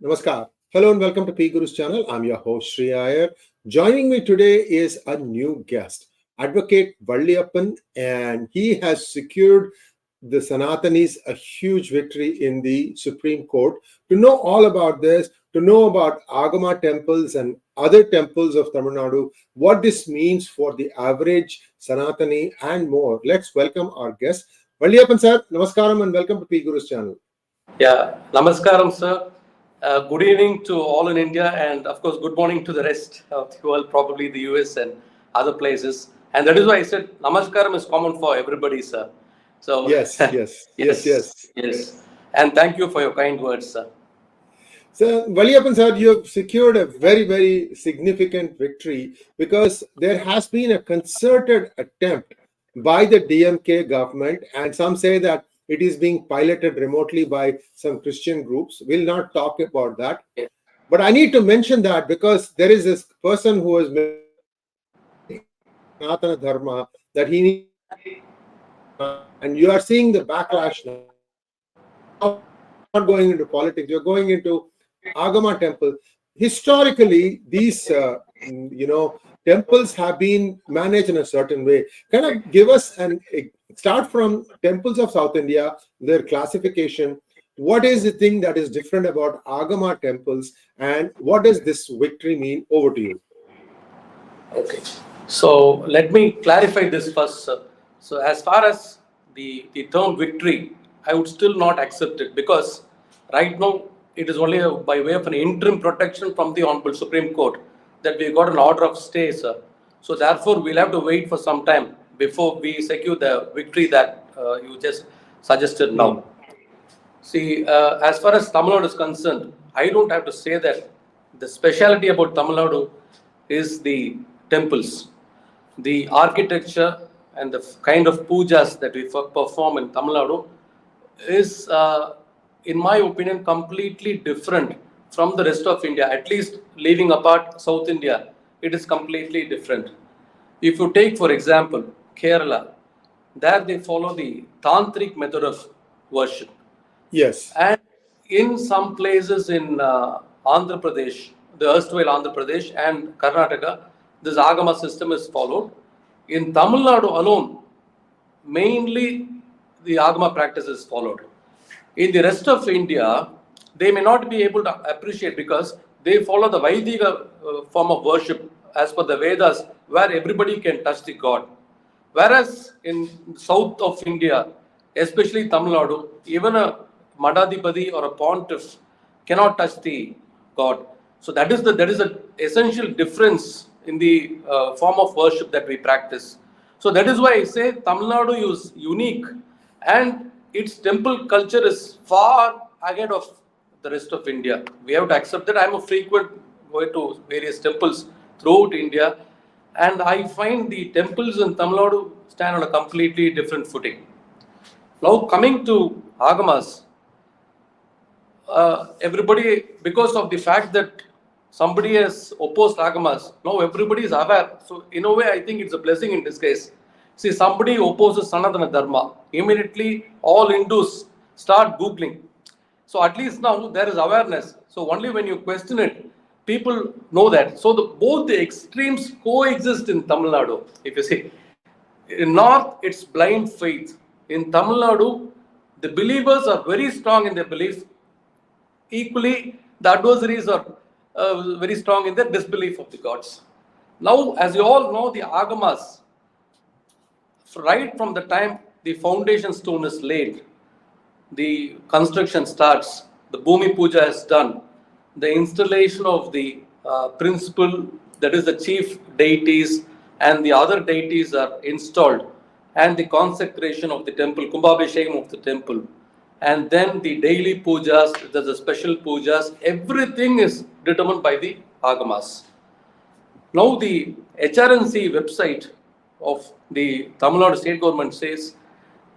Namaskar. Hello and welcome to 𝗣𝗃𝑔uru's channel. I'm your host Sree Iyer. Joining me today is a new guest, Advocate Valliappan, and he has secured the Sanatanis a huge victory in the Supreme Court. To know all about this, to know about Agama temples and other temples of Tamil Nadu, what this means for the average Sanatani and more, let's welcome our guest. Valliappan sir, namaskaram and welcome to 𝗣𝗃𝑔uru's channel. Yeah, namaskaram sir. Good evening to all in India, and of course good morning to the rest of the world, probably the US and other places. And that is why I said namaskaram is common for everybody, sir. So Yes. And thank you for your kind words, sir. So, Valliappan sir, you have secured a very, very significant victory because there has been a concerted attempt by the DMK government, and some say that it is being piloted remotely by some Christian groups. We'll not talk about that. Yeah. But I need to mention that because there is this person who has made Sanatana Dharma that he needs, and you are seeing the backlash now. Not going into politics, you're going into Agama Temple. Historically, these temples have been managed in a certain way. Can I give us start from temples of South India, their classification? What is the thing that is different about Agama temples, and what does this victory mean? Over to you. Okay. So let me clarify this first, sir. So as far as the term victory, I would still not accept it, because right now it is only by way of an interim protection from the Honorable Supreme Court that we got an order of stay, sir. So therefore, we'll have to wait for some time before we secure the victory that you just suggested now. See, as far as Tamil Nadu is concerned, I don't have to say that the speciality about Tamil Nadu is the temples, the architecture and the kind of pujas that we perform in Tamil Nadu is, in my opinion, completely different from the rest of India. At least leaving apart South India, it is completely different. If you take, for example, Kerala, there they follow the tantric method of worship. Yes. And in some places in Andhra Pradesh, the erstwhile Andhra Pradesh and Karnataka, this Agama system is followed. In Tamil Nadu alone, mainly the Agama practice is followed. In the rest of India, they may not be able to appreciate because they follow the Vaidika form of worship as per the Vedas, where everybody can touch the God. Whereas in south of India, especially Tamil Nadu, even a Madhadipadi or a pontiff cannot touch the God. So that is an essential difference in the form of worship that we practice. So that is why I say Tamil Nadu is unique, and its temple culture is far ahead of the rest of India. We have to accept that. I am a frequent going to various temples throughout India, and I find the temples in Tamil Nadu stand on a completely different footing. Now coming to Agamas, everybody, because of the fact that somebody has opposed Agamas, now everybody is aware. So in a way, I think it's a blessing in disguise. See, somebody opposes Sanatana Dharma, immediately all Hindus start Googling. So at least now there is awareness. So only when you question it, people know that. So both the extremes coexist in Tamil Nadu. If you see, in North, it's blind faith. In Tamil Nadu, the believers are very strong in their belief. Equally, the adversaries are very strong in their disbelief of the gods. Now, as you all know, the Agamas, right from the time the foundation stone is laid, the construction starts, the Bhumi Puja is done, the installation of the principal, that is the chief deities, and the other deities are installed, and the consecration of the temple, Kumbhabhishekam of the temple, and then the daily pujas, the special pujas, everything is determined by the Agamas. Now the HR&CE website of the Tamil Nadu state government says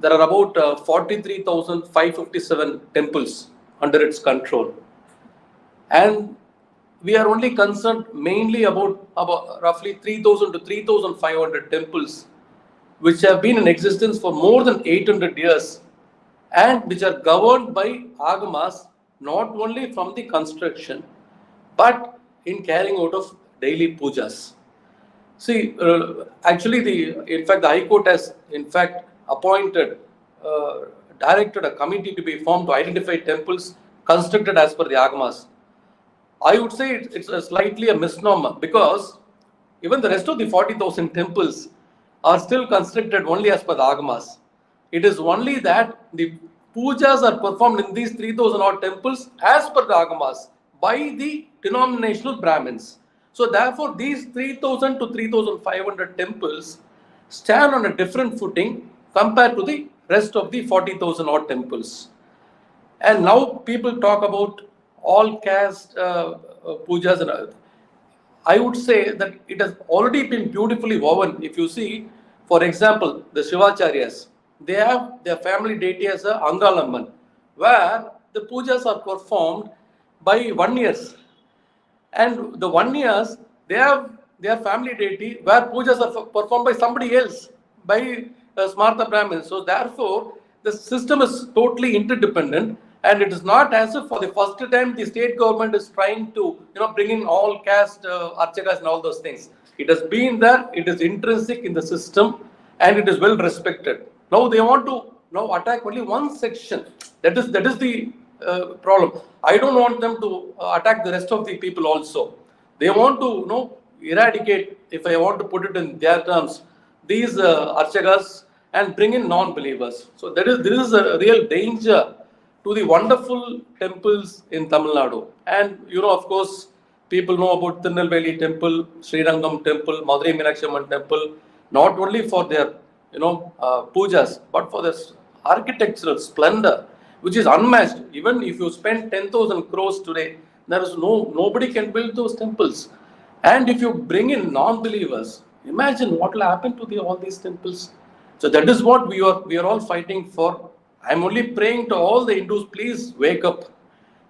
there are about 43,557 temples under its control. And we are only concerned mainly about roughly 3,000 to 3,500 temples which have been in existence for more than 800 years and which are governed by Agamas not only from the construction, but in carrying out of daily pujas. See, actually, in fact, the High Court has, in fact, appointed, directed a committee to be formed to identify temples constructed as per the Agamas. I would say it's a slightly a misnomer, because even the rest of the 40,000 temples are still constructed only as per the Agamas. It is only that the pujas are performed in these 3,000 odd temples as per the Agamas by the denominational Brahmins. So therefore, these 3,000 to 3,500 temples stand on a different footing compared to the rest of the 40,000 odd temples. And now people talk about all caste pujas and other. I would say that it has already been beautifully woven. If you see, for example, the Sivacharyas, they have their family deity as a Angalamman, where the pujas are performed by 1 year. And the 1 year, they have their family deity where pujas are performed by somebody else, by Smartha Brahmins. So therefore, the system is totally interdependent, and it is not as if for the first time the state government is trying to bring in all caste archakas and all those things. It has been there, it is intrinsic in the system, and it is well respected. Now they want to attack only one section. That is the problem. I don't want them to attack the rest of the people also. They want to eradicate, if I want to put it in their terms, these archakas and bring in non-believers. So this is a real danger to the wonderful temples in Tamil Nadu. And of course, people know about Tirunelveli Temple, Srirangam Temple, Madurai Meenakshi Amman Temple, not only for their pujas, but for their architectural splendor, which is unmatched. Even if you spend 10,000 crores today, there is nobody can build those temples. And if you bring in non-believers, imagine what will happen to all these temples. So that is what we are all fighting for. I'm only praying to all the Hindus, please wake up.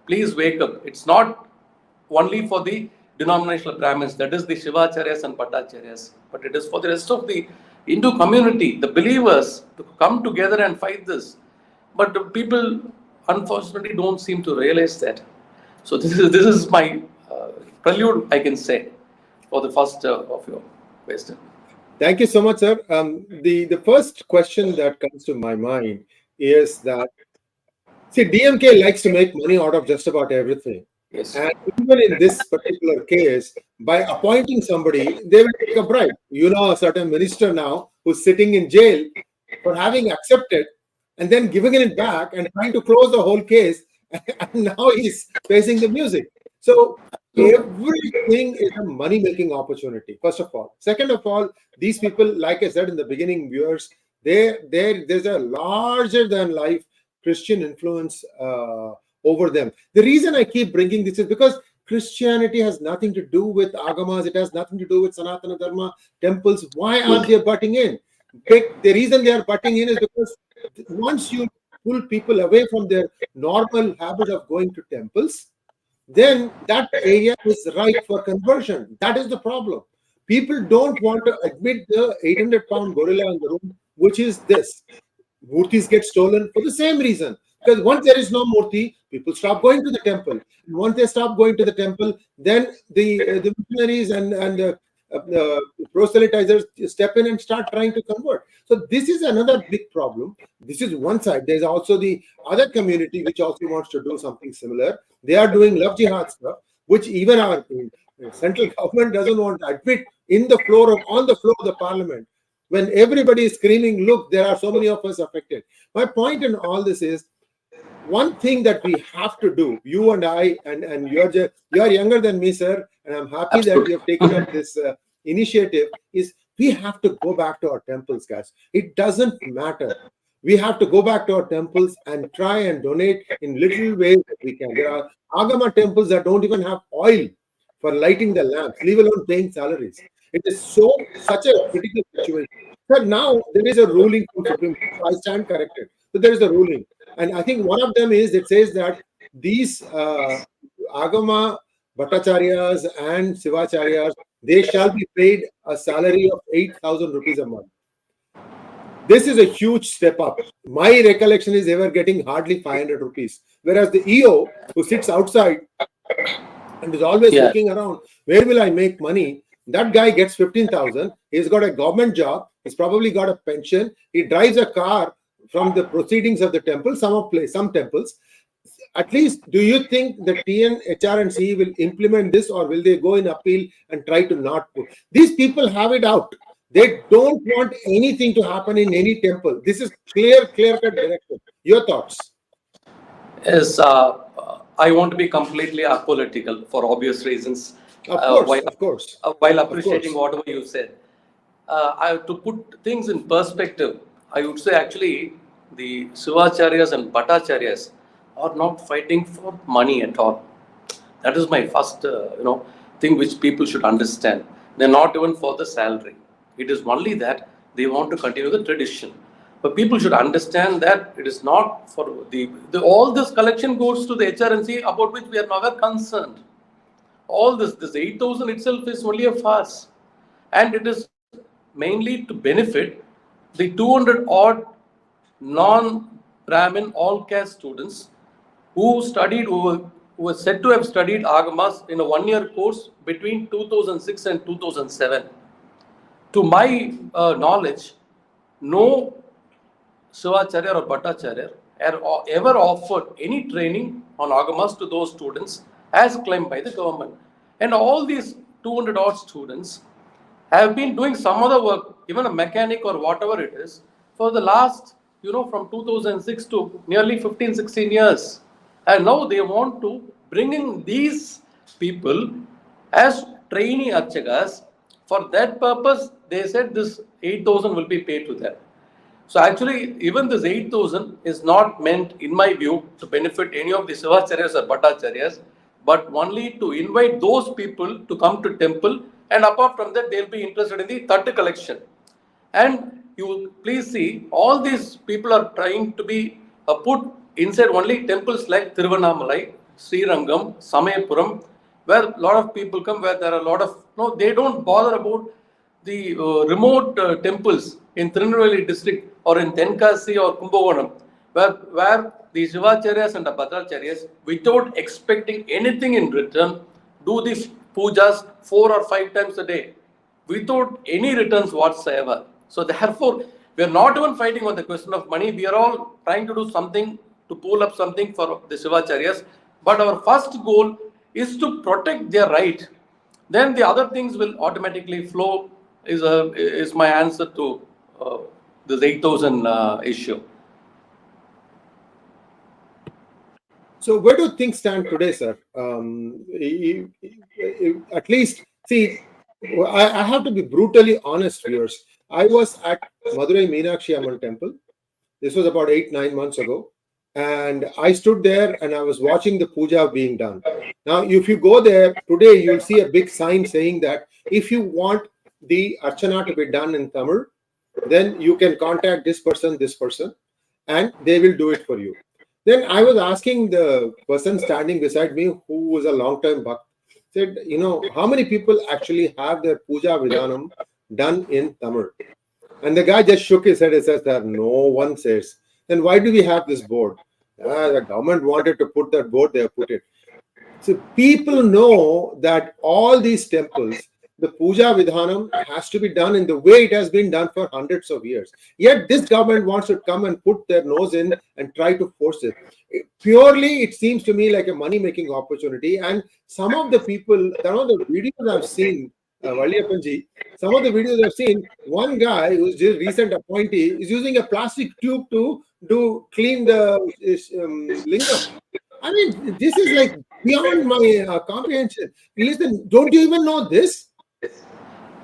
Please wake up. It's not only for the denominational Brahmins, that is the Sivacharyas and Bhattacharyas, but it is for the rest of the Hindu community, the believers, to come together and fight this. But the people, unfortunately, don't seem to realize that. So this is my prelude, I can say, for the first of your question. Thank you so much, sir. The first question that comes to my mind is that, see, DMK likes to make money out of just about everything. Yes. And even in this particular case, by appointing somebody, they will take a bribe. A certain minister now who's sitting in jail for having accepted and then giving it back and trying to close the whole case, and now he's facing the music. So everything is a money-making opportunity, first of all. Second of all, these people, like I said in the beginning, viewers, there's a larger-than-life Christian influence over them. The reason I keep bringing this is because Christianity has nothing to do with Agamas. It has nothing to do with Sanatana Dharma, temples. Why are they butting in? The reason they are butting in is because once you pull people away from their normal habit of going to temples, then that area is ripe for conversion. That is the problem. People don't want to admit the 800-pound gorilla in the room, which is this. Murtis get stolen for the same reason. Because once there is no murti, people stop going to the temple. And once they stop going to the temple, then the missionaries and the proselytizers step in and start trying to convert. So this is another big problem. This is one side. There's also the other community which also wants to do something similar. They are doing love jihad stuff, which even our central government doesn't want to admit on the floor of the parliament. When everybody is screaming, look, there are so many of us affected. My point in all this is, one thing that we have to do, you and I, and you are younger than me, sir, and I'm happy that you have taken up this initiative, is we have to go back to our temples, guys. It doesn't matter. We have to go back to our temples and try and donate in little ways that we can. There are Agama temples that don't even have oil for lighting the lamps, leave alone paying salaries. It is such a critical situation. But now there is a ruling from Supreme Court. I stand corrected. So there is a ruling. And I think one of them is, it says that these Agama Bhattacharyas and Sivacharyas, they shall be paid a salary of 8,000 rupees a month. This is a huge step up. My recollection is they were getting hardly 500 rupees. Whereas the EO who sits outside and is always Yeah. looking around, where will I make money? That guy gets 15,000. He's got a government job. He's probably got a pension. He drives a car from the proceedings of the temple, some temples. At least, do you think the TN, HR&CE will implement this, or will they go in appeal and try to not put? These people have it out. They don't want anything to happen in any temple. This is clear-cut direction. Your thoughts? Yes, I want to be completely apolitical for obvious reasons. Of course. While appreciating whatever you said, to put things in perspective, I would say actually the Sivacharyas and Bhattacharyas are not fighting for money at all. That is my first, thing which people should understand. They're not even for the salary. It is only that they want to continue the tradition. But people should understand that it is not for all this collection goes to the HR&CE about which we are never concerned. All this 8,000 itself is only a farce. And it is mainly to benefit the 200 odd non-Brahmin all-caste students who were said to have studied Agamas in a one-year course between 2006 and 2007. To my knowledge, no Sivacharya or Bhattacharya ever offered any training on Agamas to those students as claimed by the government. And all these 200 odd students have been doing some other work, even a mechanic or whatever it is, for the last, from 2006 to nearly 15, 16 years. And now they want to bring in these people as trainee archakas. For that purpose, they said this 8,000 will be paid to them. So actually, even this 8,000 is not meant, in my view, to benefit any of the Sivacharyas or Bhattacharyas, but only to invite those people to come to temple, and apart from that, they'll be interested in the 𝗏 collection. And you please see, all these people are trying to be put inside only temples like Tiruvannamalai, Srirangam, Samayapuram, where a lot of people come, where there are a lot of, they don't bother about the remote temples in Tirunelveli district or in 𝗤𝙁𝘁 or Kumbakonam, where the Sivacharyas and the Bhattacharyas, without expecting anything in return, do the poojas 4 or 5 times a day, without any returns whatsoever. So therefore, we are not even fighting on the question of money. We are all trying to do something, to pull up something for the Sivacharyas. But our first goal is to protect their right. Then the other things will automatically flow, is my answer to this 8,000 issue. So where do things stand today, sir? At least, see, I have to be brutally honest, viewers. I was at Madurai Meenakshi Amman temple. This was about 8-9 months ago. And I stood there and I was watching the puja being done. Now, if you go there today, you'll see a big sign saying that if you want the archana to be done in Tamil, then you can contact this person, and they will do it for you. Then I was asking the person standing beside me, who was a long-time bhakt, said, how many people actually have their puja vidhanam done in Tamil? And the guy just shook his head and says that no one says. Then why do we have this board? The government wanted to put that board, they have put it. So people know that all these temples, the puja vidhanam has to be done in the way it has been done for hundreds of years. Yet this government wants to come and put their nose in and try to force it. Purely, it seems to me like a money-making opportunity. And some of the people, some of the videos I've seen, Valliappan, some of the videos I've seen, one guy who's just recent appointee is using a plastic tube to clean the lingam. I mean, this is like beyond my comprehension. Listen, don't you even know this?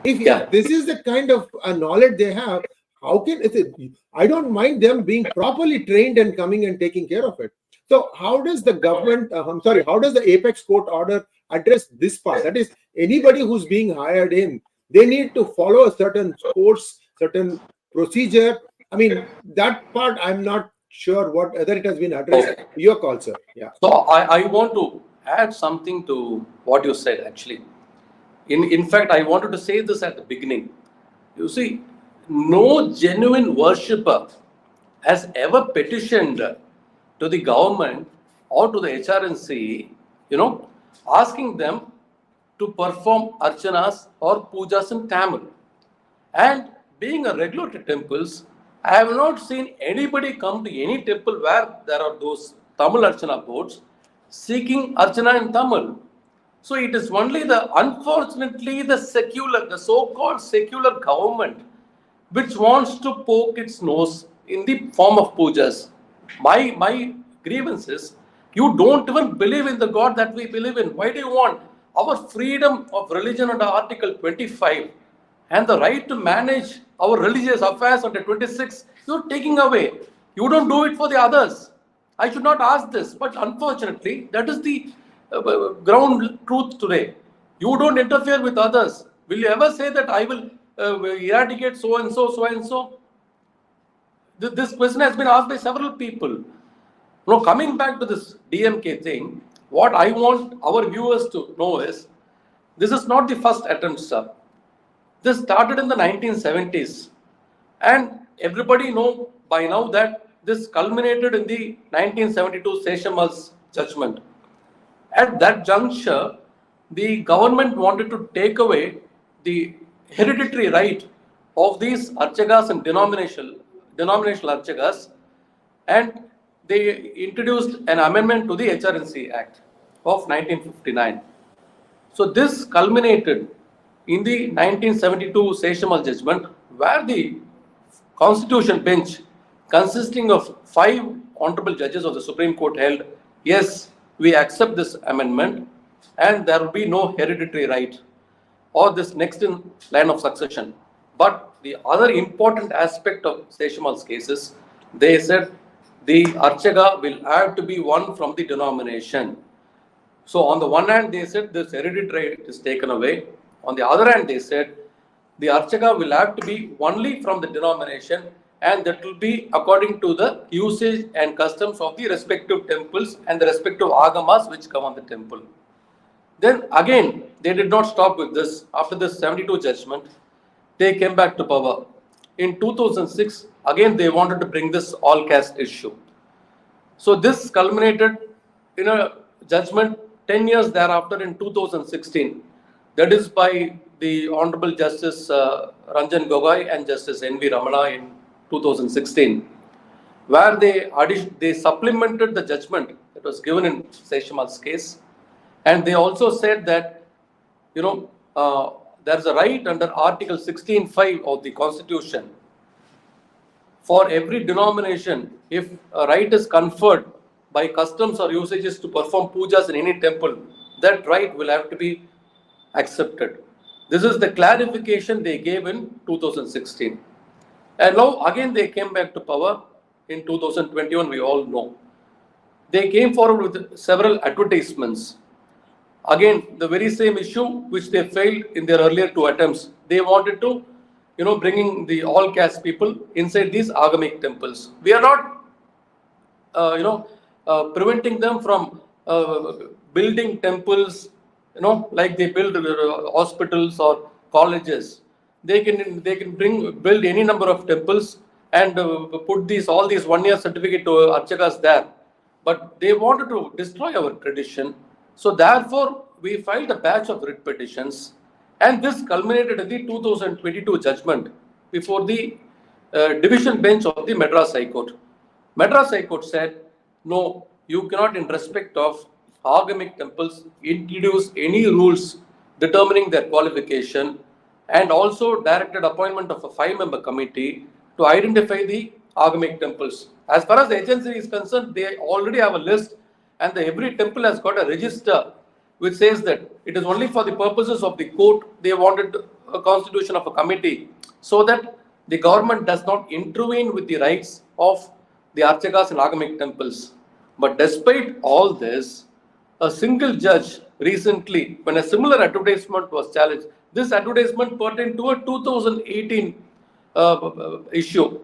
If this is the kind of knowledge they have, how can it? I don't mind them being properly trained and coming and taking care of it. So how does the government, how does the apex court order address this part? That is, anybody who's being hired in, they need to follow a certain course, certain procedure. I mean, that part I'm not sure whether it has been addressed. Okay. Your call, sir. Yeah. So I want to add something to what you said, actually. In fact, I wanted to say this at the beginning. You see, no genuine worshipper has ever petitioned to the government or to the HR&CE, asking them to perform archanas or pujas in Tamil. And being a regular to temples, I have not seen anybody come to any temple where there are those Tamil Archana boards seeking Archana in Tamil. So it is only unfortunately, the so-called secular government which wants to poke its nose in the form of pujas. My grievance is, you don't even believe in the God that we believe in. Why do you want our freedom of religion under Article 25 and the right to manage our religious affairs under 26? You're taking away. You don't do it for the others. I should not ask this, but unfortunately, that is the ground truth today. You don't interfere with others. Will you ever say that I will eradicate so and so, so and so? This question has been asked by several people. Now, coming back to this DMK thing, what I want our viewers to know is, this is not the first attempt, sir. This started in the 1970s, and everybody know by now that this culminated in the 1972 𝗤𝗍𝘆 judgment. At that juncture, the government wanted to take away the hereditary right of these archagas and denominational archagas, and they introduced an amendment to the HR&CE Act of 1959. So this culminated in the 1972 𝗤𝗍𝘆 judgment, where the Constitution bench, consisting of 5 honorable judges of the Supreme Court, held, yes, we accept this amendment and there will be no hereditary right or this next in line of succession. But the other important aspect of 𝗤𝗍𝘆's cases, they said the archaga will have to be one from the denomination. So on the one hand, they said this hereditary right is taken away. On the other hand, they said the archaga will have to be only from the denomination, and that will be according to the usage and customs of the respective temples and the respective agamas which come on the temple. Then again, they did not stop with this. After this 72 judgment, they came back to power. In 2006, again they wanted to bring this all caste issue. So this culminated in a judgment 10 years thereafter in 2016. That is by the Honorable Justice Ranjan Gogoi and Justice N.V. Ramana in 2016, where they supplemented the judgment that was given in 𝗤𝗍𝘆's case, and they also said that there is a right under Article 16(5) of the Constitution for every denomination. If a right is conferred by customs or usages to perform pujas in any temple, that right will have to be accepted. This is the clarification they gave in 2016. And now again they came back to power in 2021, we all know. They came forward with several advertisements. Again, the very same issue which they failed in their earlier 2 attempts. They wanted to, bringing the all caste people inside these agamic temples. We are not, preventing them from building temples, like they build hospitals or colleges. They can build any number of temples and put all these 1-year certificate to archagas there. But they wanted to destroy our tradition. So therefore, we filed a batch of writ petitions, and this culminated in the 2022 judgment before the division bench of the Madras High Court. Madras High Court said, no, you cannot, in respect of agamic temples, introduce any rules determining their qualification, and also directed appointment of a 5-member committee to identify the agamic temples. As far as the agency is concerned, they already have a list, and every temple has got a register which says that it is only for the purposes of the court. They wanted a constitution of a committee so that the government does not intervene with the rights of the archagas and agamic temples. But despite all this, a single judge recently, when a similar advertisement was challenged, this advertisement pertained to a 2018 issue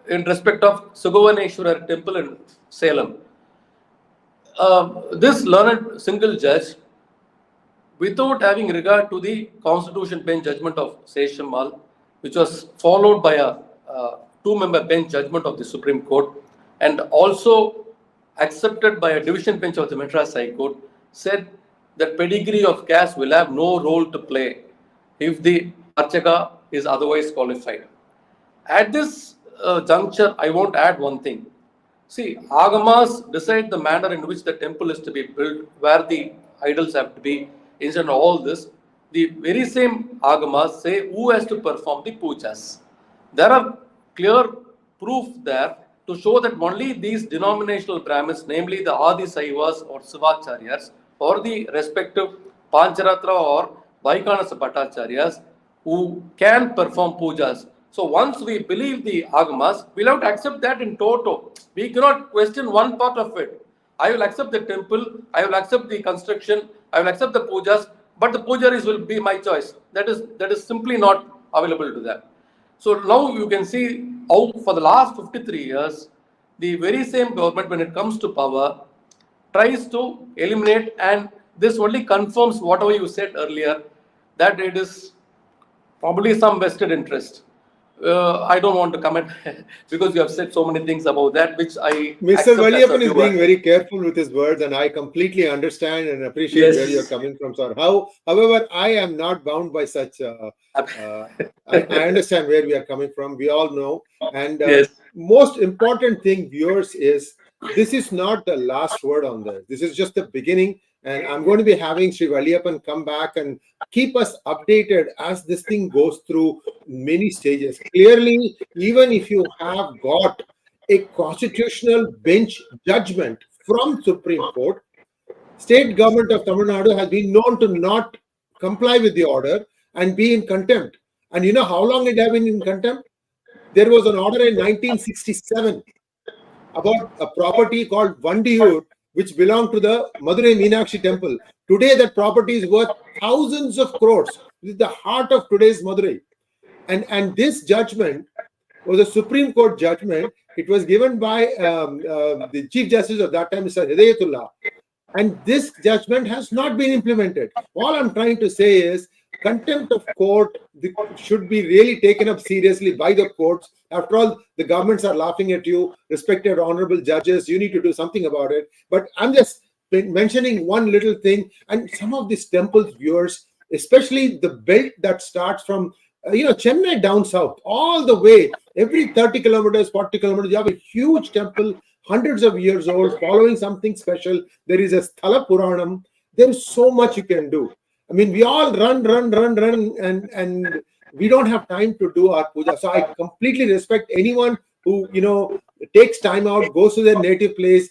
in respect of 𝗤𝙭𝙀 temple in Salem. This learned single judge, without having regard to the Constitution bench judgment of 𝗤𝗍𝘆, which was followed by a two-member bench judgment of the Supreme Court, and also accepted by a division bench of the Madras High Court, said that pedigree of caste will have no role to play if the Archaka is otherwise qualified. At this juncture, I want to add one thing. See, Agamas decide the manner in which the temple is to be built, where the idols have to be, instead of all this. The very same Agamas say who has to perform the pujas. There are clear proof there to show that only these denominational Brahmins, namely the Adi-Saivas or Sivacharyas, or the respective Pancharatra or 𝗣𝗂𝘁 Bhattacharyas, who can perform pujas. So once we believe the Agamas, we'll have to accept that in toto. We cannot question one part of it. I will accept the temple, I will accept the construction, I will accept the pujas, but the pujaris will be my choice. That is simply not available to them. So now you can see how for the last 53 years, the very same government, when it comes to power, tries to eliminate, and this only confirms whatever you said earlier, that it is probably some vested interest. I don't want to comment because you have said so many things about that, which I Mr. Valliappan is being very careful with his words, and I completely understand and appreciate where you're coming from, sir. However, I am not bound by such. I understand where we are coming from. We all know. And most important thing, viewers, is this is not the last word on this. This is just the beginning. And I'm going to be having Sree Valliappan come back and keep us updated as this thing goes through many stages. Clearly, even if you have got a constitutional bench judgment from Supreme Court, state government of Tamil Nadu has been known to not comply with the order and be in contempt. And you know how long it has been in contempt? There was an order in 1967 about a property called Vandiyur, which belonged to the Madurai Meenakshi temple. Today, that property is worth thousands of crores. This is the heart of today's Madurai. And this judgment was a Supreme Court judgment. It was given by the Chief Justice of that time, Mr. 𝗤𝗧𝙠. And this judgment has not been implemented. All I'm trying to say is contempt of court should be really taken up seriously by the courts. After all, the governments are laughing at you. Respected honorable judges, you need to do something about it. But I'm just mentioning one little thing. And some of these temples, viewers, especially the belt that starts from Chennai down south, all the way, every 30 kilometers, 40 kilometers, you have a huge temple, hundreds of years old, following something special. There is a Sthala Puranam. There is so much you can do. I mean, we all run, and we don't have time to do our puja. So I completely respect anyone who, takes time out, goes to their native place,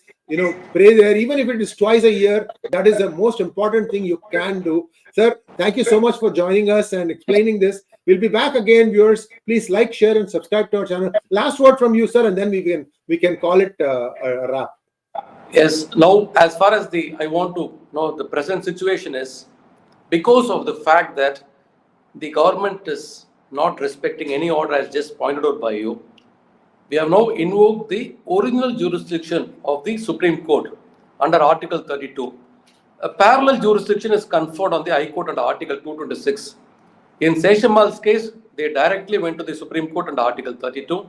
pray there, even if it is twice a year. That is the most important thing you can do. Sir, thank you so much for joining us and explaining this. We'll be back again, viewers. Please like, share, and subscribe to our channel. Last word from you, sir, and then we can call it a wrap. Yes. Now, as far as I want to know the present situation is, because of the fact that the government is not respecting any order, as just pointed out by you, we have now invoked the original jurisdiction of the Supreme Court under Article 32. A parallel jurisdiction is conferred on the High Court under Article 226. In 𝗤𝙗𝑚𝑎L's case, they directly went to the Supreme Court under Article 32.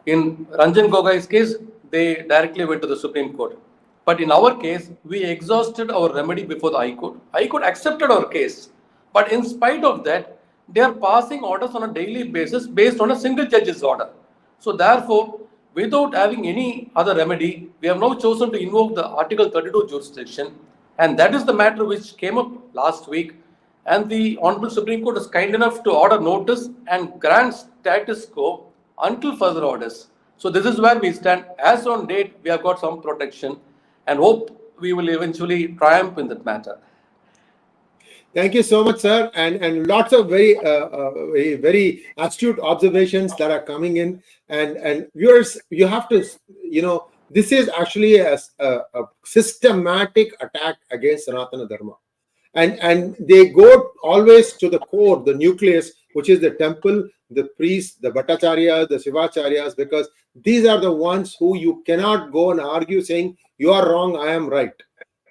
In Ranjan Gogai's case, they directly went to the Supreme Court. But in our case, we exhausted our remedy before the High Court. High Court accepted our case. But in spite of that, they are passing orders on a daily basis based on a single judge's order. So therefore, without having any other remedy, we have now chosen to invoke the Article 32 jurisdiction. And that is the matter which came up last week. And the Honorable Supreme Court is kind enough to order notice and grant status quo until further orders. So this is where we stand. As on date, we have got some protection and hope we will eventually triumph in that matter. Thank you so much, sir, and lots of very astute observations that are coming in. And viewers, you have to, this is actually a systematic attack against Sanatana Dharma. And they go always to the core, the nucleus, which is the temple, the priests, the Bhattacharyas, the Sivacharyas, because these are the ones who you cannot go and argue saying, you are wrong, I am right.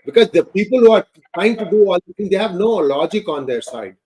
Because the people who are trying to do all these things, they have no logic on their side.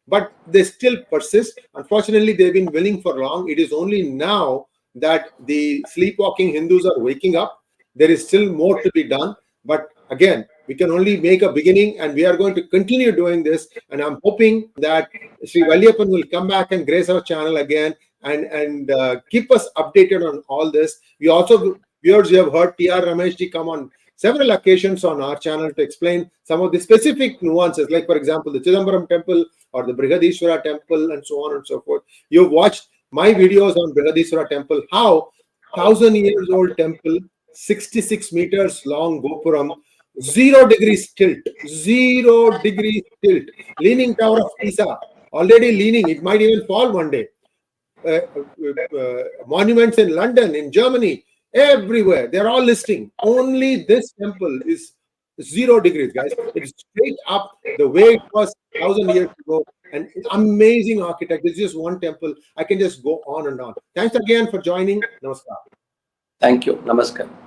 but they still persist. Unfortunately, they've been willing for long. It is only now that the sleepwalking Hindus are waking up. There is still more to be done. But again, we can only make a beginning, and we are going to continue doing this. And I'm hoping that Sree Valliappan will come back and grace our channel again and keep us updated on all this. We also, viewers, you have heard T.R. Rameshji come on several occasions on our channel to explain some of the specific nuances, like, for example, the Chidambaram temple or the 𝗤𝘖𝑆wara temple and so on and so forth. You've watched my videos on 𝗤𝘖𝑆wara temple, how 1,000-year-old temple, 66 meters long Gopuram, 0 degrees tilt, 0 degrees tilt, leaning tower of Pisa, already leaning, it might even fall one day. Monuments in London, in Germany, everywhere, they're all listing. Only this temple is 0 degrees, guys. It's straight up the way it was 1,000 years ago. And amazing architect. It's just one temple. I can just go on and on. Thanks again for joining. Namaskar. Thank you. Namaskar.